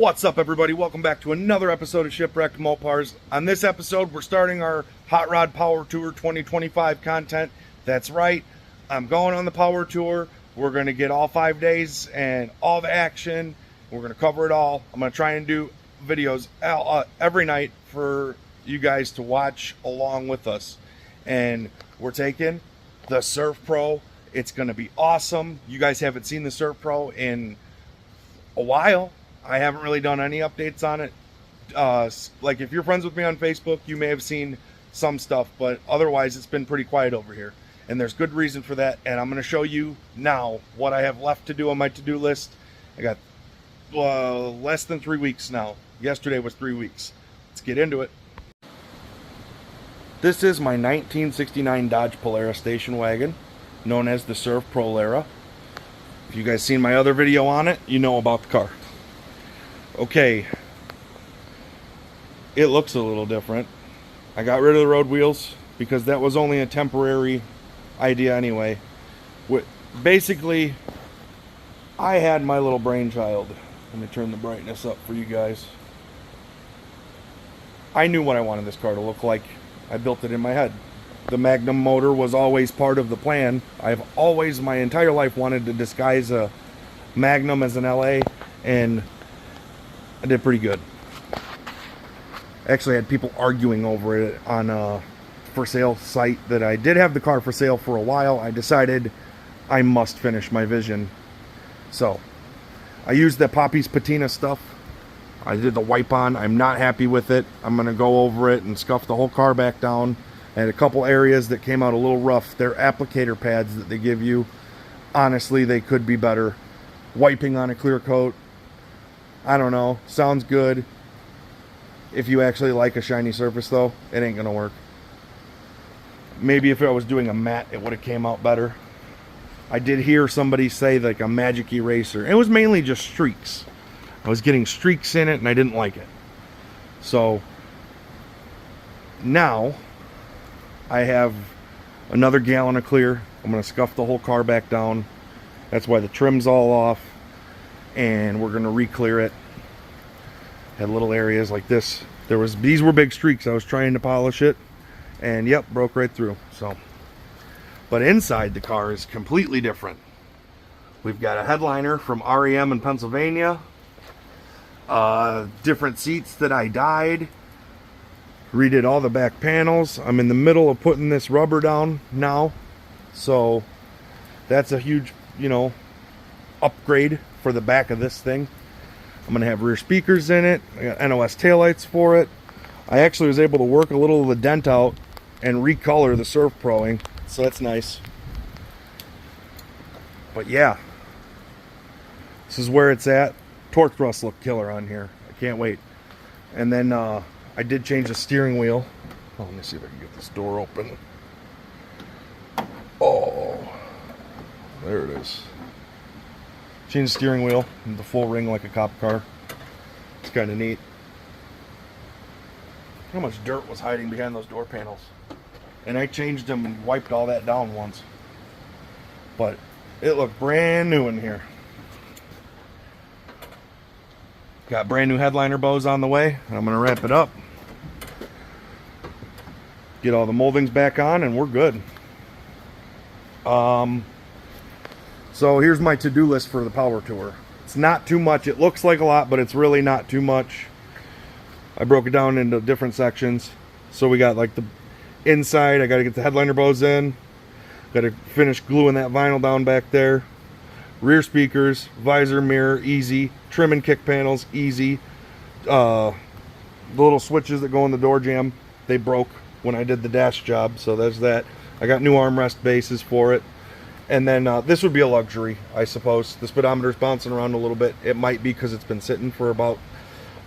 What's up, everybody? Welcome back to another episode of Shipwrecked Mopars. On this episode, we're starting our Hot Rod Power Tour 2025 content. That's right, I'm going on the Power Tour. We're going to get all 5 days and all the action. We're going to cover it all. I'm going to try and do videos every night for you guys to watch along with us. And we're taking the Surf Pro. It's going to be awesome. You guys haven't seen the Surf Pro in a while. I haven't really done any updates on it. Like if you're friends with me on Facebook, you may have seen some stuff, but otherwise it's been pretty quiet over here. And there's good reason for that. And I'm going to show you now what I have left to do on my to-do list. I got less than 3 weeks now. Yesterday was 3 weeks. Let's get into it. This is my 1969 Dodge Polara station wagon, known as the Surf Polara. If you guys seen my other video on it, you know about the car. Okay, it looks a little different. I got rid of the road wheels because that was only a temporary idea anyway. Basically, I had my little brainchild. Let me turn the brightness up for you guys. I knew what I wanted this car to look like. I built it in my head. The Magnum motor was always part of the plan. I've always, my entire life, wanted to disguise a Magnum as an LA, and I did pretty good. Actually, I had people arguing over it on a for sale site that I did have the car for sale for a while. I decided I must finish my vision. So, I used the Poppy's patina stuff. I did the wipe on. I'm not happy with it. I'm going to go over it and scuff the whole car back down. I had a couple areas that came out a little rough. They're applicator pads that they give you. Honestly, they could be better. Wiping on a clear coat, I don't know. Sounds good. If you actually like a shiny surface, though, it ain't gonna work. Maybe if I was doing a matte, it would have came out better. I did hear somebody say like a magic eraser. It was mainly just streaks. I was getting streaks in it, and I didn't like it. So now I have another gallon of clear. I'm gonna scuff the whole car back down. That's why the trim's all off. And we're gonna re-clear it. Had little areas like this. These were big streaks. I was trying to polish it, and yep, broke right through. So, but inside the car is completely different. We've got a headliner from REM in Pennsylvania. Different seats that I dyed. Redid all the back panels. I'm in the middle of putting this rubber down now, so that's a huge, upgrade for the back of this thing. I'm gonna have rear speakers in it. I got NOS taillights for it. I actually was able to work a little of the dent out and recolor the Surf Proing, so that's nice. But yeah, this is where it's at. Torque thrust look killer on here. I can't wait. And then I did change the steering wheel. Oh, let me see if I can get this door open. Oh, there it is. Changed the steering wheel, the full ring like a cop car. It's kind of neat. How much dirt was hiding behind those door panels. And I changed them and wiped all that down once. But it looked brand new in here. Got brand new headliner bows on the way. I'm going to wrap it up. Get all the moldings back on, and we're good. So here's my to-do list for the Power Tour. It's not too much. It looks like a lot, but it's really not too much. I broke it down into different sections. So we got like the inside. I got to get the headliner bows in. Got to finish gluing that vinyl down back there. Rear speakers, visor, mirror, easy. Trim and kick panels, easy. The little switches that go in the door jamb, they broke when I did the dash job. So there's that. I got new armrest bases for it. And then this would be a luxury, I suppose. The speedometer's bouncing around a little bit. It might be because it's been sitting for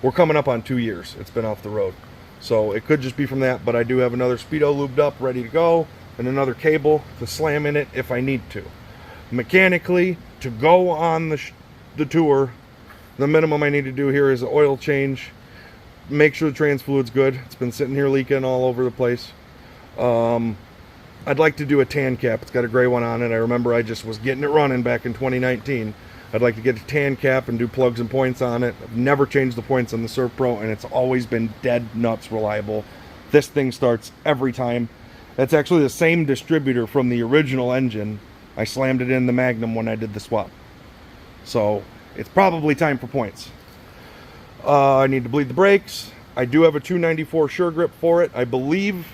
we're coming up on 2 years. It's been off the road. So it could just be from that, but I do have another speedo lubed up, ready to go, and another cable to slam in it if I need to. Mechanically, to go on the tour, the minimum I need to do here is an oil change. Make sure the trans fluid's good. It's been sitting here leaking all over the place. I'd like to do a tan cap. It's got a gray one on it. I remember I just was getting it running back in 2019. I'd like to get a tan cap and do plugs and points on it. I've never changed the points on the Surf Pro, and it's always been dead nuts reliable. This thing starts every time. That's actually the same distributor from the original engine. I slammed it in the Magnum when I did the swap. So it's probably time for points. I need to bleed the brakes. I do have a 294 Sure Grip for it. I believe,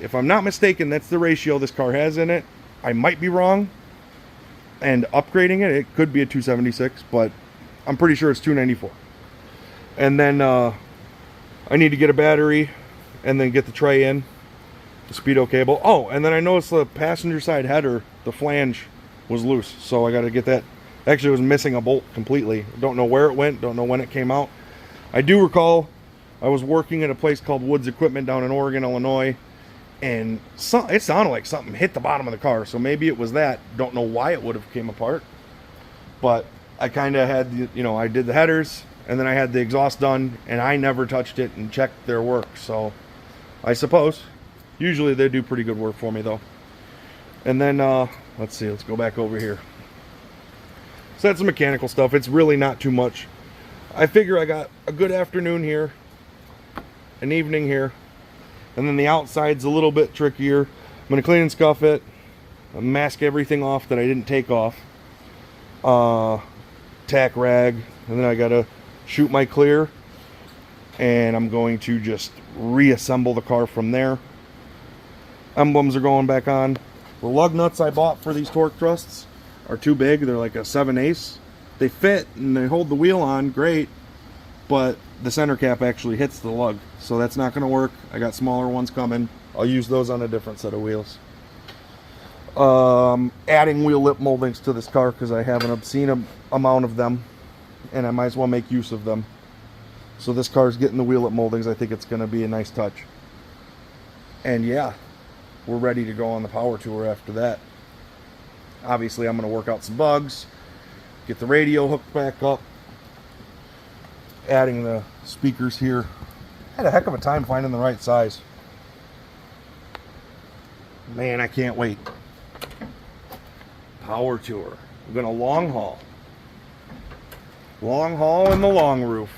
if I'm not mistaken, that's the ratio this car has in it. I might be wrong. And upgrading it, it could be a 276, but I'm pretty sure it's 294. And then I need to get a battery and then get the tray in, the speedo cable. Oh, and then I noticed the passenger side header, the flange was loose, so I got to get that. Actually, it was missing a bolt completely. Don't know where it went, don't know when it came out. I do recall I was working at a place called Woods Equipment down in Oregon, Illinois, and it sounded like something hit the bottom of the car, so maybe it was that. Don't know why it would have came apart, but I kind of had, I did the headers, and then I had the exhaust done, and I never touched it and checked their work, so I suppose. Usually they do pretty good work for me, though. And then, let's see, let's go back over here. So that's some mechanical stuff. It's really not too much. I figure I got a good afternoon here, an evening here, and then the outside's a little bit trickier. I'm going to clean and scuff it, mask everything off that I didn't take off, tack rag, and then I got to shoot my clear, and I'm going to just reassemble the car from there. Emblems are going back on. The lug nuts I bought for these torque thrusts are too big. They're like a 7/8. They fit and they hold the wheel on great, but the center cap actually hits the lug, so that's not going to work. I got smaller ones coming. I'll use those on a different set of wheels. Adding wheel lip moldings to this car because I have an obscene amount of them, and I might as well make use of them. So this car's getting the wheel lip moldings. I think it's going to be a nice touch. And yeah, we're ready to go on the power tour after that. Obviously, I'm going to work out some bugs, get the radio hooked back up, adding the speakers here. I had a heck of a time finding the right size. Man, I can't wait. Power tour. We're going to long haul. Long haul and the Longroof.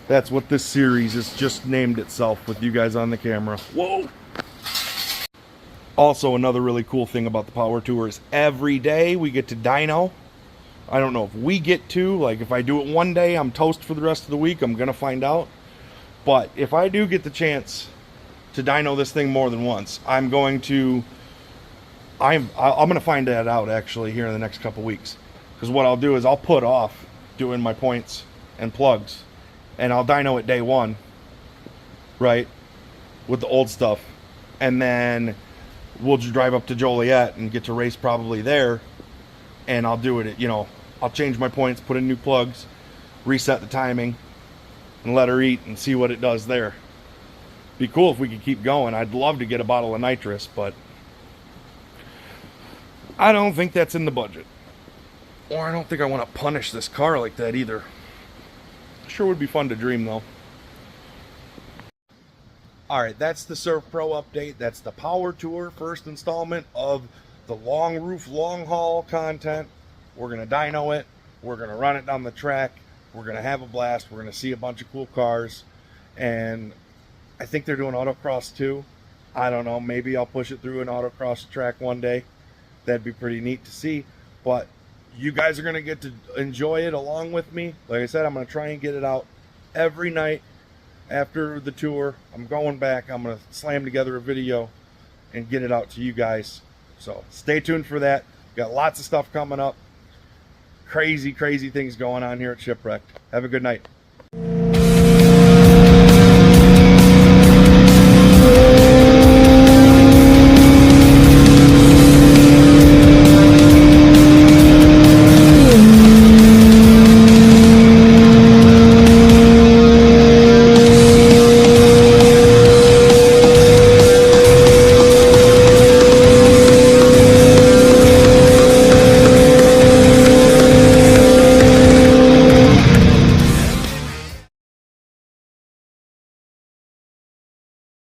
That's what this series has just named itself with you guys on the camera. Whoa! Also, another really cool thing about the power tour is every day we get to dyno. I don't know if we get to, like if I do it one day, I'm toast for the rest of the week. I'm going to find out. But if I do get the chance to dyno this thing more than once, I'm going to find that out actually here in the next couple weeks. Because what I'll do is I'll put off doing my points and plugs, and I'll dyno it day one, right, with the old stuff. And then we'll just drive up to Joliet and get to race probably there, and I'll do it at, I'll change my points, put in new plugs, reset the timing, and let her eat and see what it does there. Be cool if we could keep going. I'd love to get a bottle of nitrous, but I don't think that's in the budget. Or I don't think I want to punish this car like that either. Sure would be fun to dream though. Alright, that's the Surf Pro update. That's the power tour, first installment of the Longroof long haul content. We're going to dyno it. We're going to run it down the track. We're going to have a blast. We're going to see a bunch of cool cars. And I think they're doing autocross too. I don't know. Maybe I'll push it through an autocross track one day. That'd be pretty neat to see. But you guys are going to get to enjoy it along with me. Like I said, I'm going to try and get it out every night after the tour. I'm going back. I'm going to slam together a video and get it out to you guys. So stay tuned for that. Got lots of stuff coming up. Crazy, crazy things going on here at Shipwrecked. Have a good night.